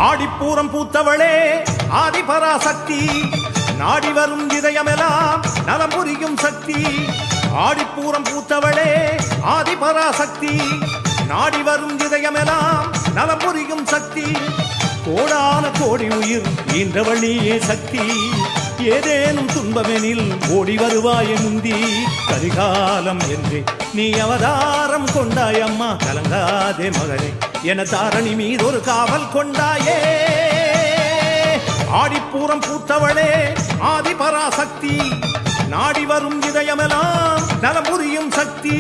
ஆடிப்பூரம் பூத்தவளே ஆதிபராசக்தி, நாடி வரும் இதயமெல்லாம் நலம் புரியும் சக்தி. ஆடிப்பூரம் பூத்தவளே ஆதிபராசக்தி, நாடி வரும் இதயமெல்லாம் நலம் புரியும் சக்தி. கோடான கோடி உயிர் ஈன்றவழியே சக்தி, ஏதேனும் துன்பமெனில் ஓடி வருவாய முந்தி. கரிகாலம் என்று நீ அவதாரம் கொண்டாயம்மா, கலங்காதே மகனே என தாரணி மீது ஒரு காவல் கொண்டாயே. ஆடிப்பூரம் பூத்தவளே ஆதிபராசக்தி, நாடி வரும் இதயமெல்லாம் நலம் புரியும் சக்தி.